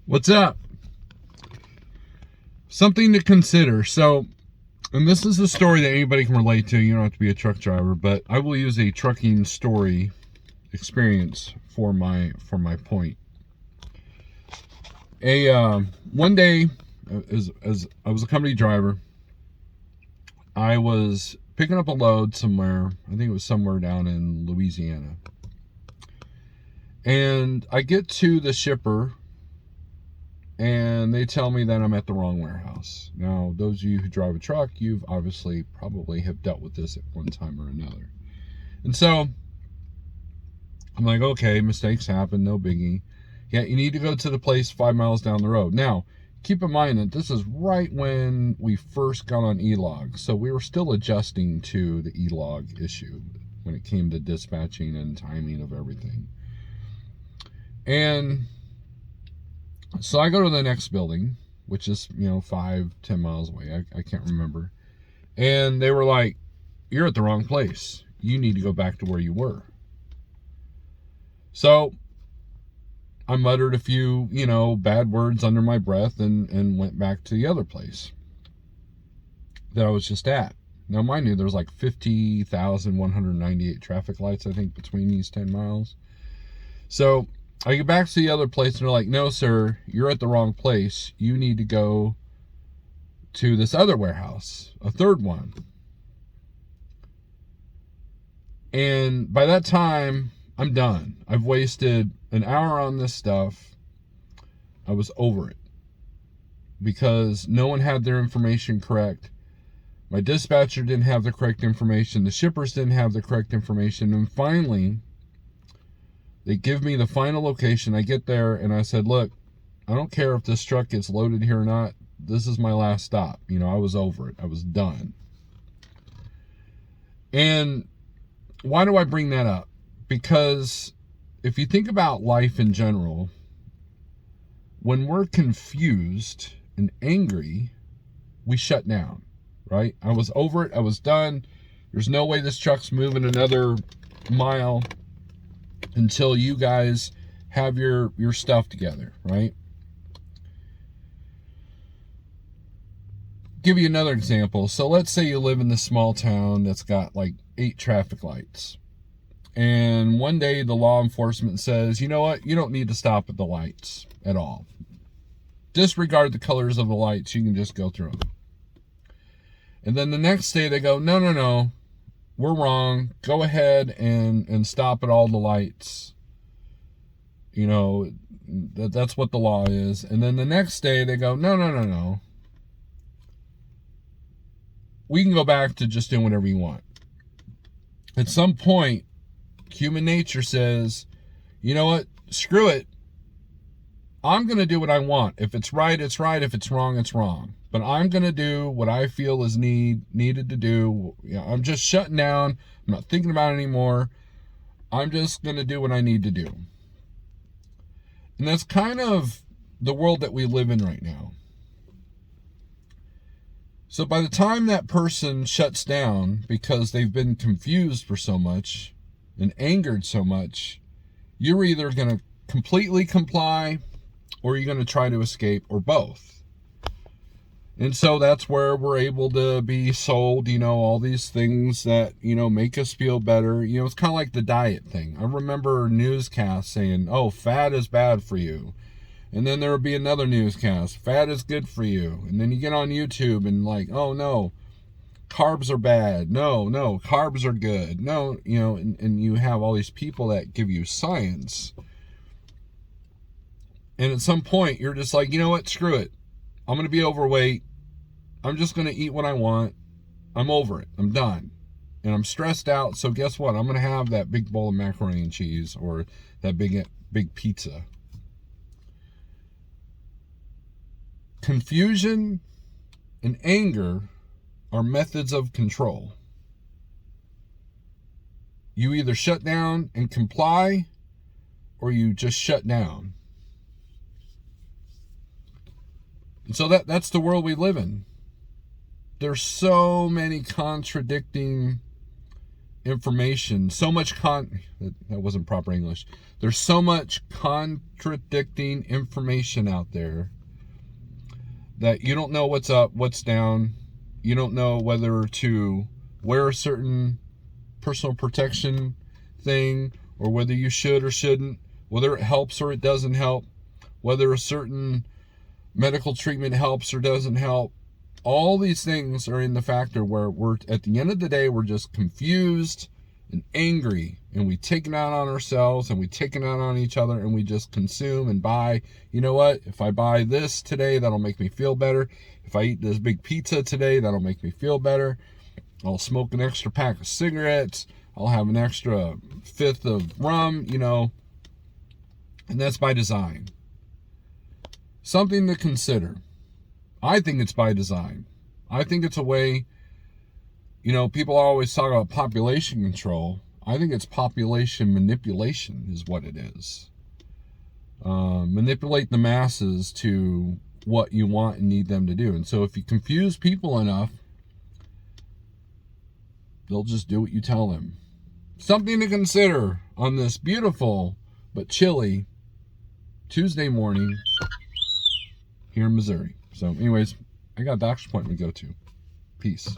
What's up? Something to consider. So, and this is a story that anybody can relate to. You don't have to be a truck driver, but I will use a trucking story experience for my point. One day, as I was a company driver, I was picking up a load somewhere. I think it was somewhere down in Louisiana. And I get to the shipper, and they tell me that I'm at the wrong warehouse. Now, those of you who drive a truck, you've obviously probably have dealt with this at one time or another. And so, I'm like, okay, mistakes happen, no biggie. Yeah, you need to go to the place 5 miles down the road. Now, keep in mind that this is right when we first got on E-log. So we were still adjusting to the E-log issue when it came to dispatching and timing of everything. And so I go to the next building, which is, 5-10 miles away. I can't remember. And they were like, you're at the wrong place. You need to go back to where you were. So I muttered a few, bad words under my breath and went back to the other place that I was just at. Now, mind you, there's like 50,198 traffic lights, I think, between these 10 miles. So I get back to the other place, and they're like, no, sir, you're at the wrong place. You need to go to this other warehouse, a third one. And by that time, I'm done. I've wasted an hour on this stuff. I was over it because no one had their information correct. My dispatcher didn't have the correct information. The shippers didn't have the correct information. And finally, they give me the final location. I get there and I said, look, I don't care if this truck gets loaded here or not. This is my last stop. I was over it. I was done. And why do I bring that up? Because if you think about life in general, when we're confused and angry, we shut down, right? I was over it. I was done. There's no way this truck's moving another mile until you guys have your stuff together, right? Give you another example. So let's say you live in this small town that's got like 8 traffic lights. And one day the law enforcement says, you know what? You don't need to stop at the lights at all. Disregard the colors of the lights. You can just go through them. And then the next day they go, no. We're wrong. Go ahead and stop at all the lights. That's what the law is. And then the next day they go, no. We can go back to just doing whatever you want. At some point, human nature says, you know what? Screw it. I'm going to do what I want. If it's right, it's right. If it's wrong, it's wrong. But I'm going to do what I feel is needed to do. I'm just shutting down. I'm not thinking about it anymore. I'm just going to do what I need to do. And that's kind of the world that we live in right now. So by the time that person shuts down because they've been confused for so much and angered so much, you're either going to completely comply or you're going to try to escape, or both. And so that's where we're able to be sold, all these things that, make us feel better. It's kind of like the diet thing. I remember newscasts saying, oh, fat is bad for you. And then there would be another newscast, fat is good for you. And then you get on YouTube and like, oh no, carbs are bad. No, carbs are good. No, and you have all these people that give you science. And at some point you're just like, you know what, screw it. I'm going to be overweight. I'm just going to eat what I want. I'm over it. I'm done. And I'm stressed out. So guess what? I'm going to have that big bowl of macaroni and cheese or that big pizza. Confusion and anger are methods of control. You either shut down and comply or you just shut down. And so that's the world we live in. There's so many contradicting information, so much that wasn't proper English. There's so much contradicting information out there that you don't know what's up, what's down. You don't know whether to wear a certain personal protection thing, or whether you should or shouldn't, whether it helps or it doesn't help, whether a certain medical treatment helps or doesn't help. All these things are in the factor where we're, at the end of the day, we're just confused and angry, and we take it out on ourselves, and we take it out on each other, and we just consume and buy. You know what? If I buy this today, that'll make me feel better. If I eat this big pizza today, that'll make me feel better. I'll smoke an extra pack of cigarettes. I'll have an extra fifth of rum, you know, and that's by design. Something to consider. I think it's by design. I think it's a way, you know, people always talk about population control. I think it's population manipulation is what it is. Manipulate the masses to what you want and need them to do. And so if you confuse people enough, they'll just do what you tell them. Something to consider on this beautiful but chilly Tuesday morning here in Missouri. So anyways, I got a doctor's appointment to go to. Peace.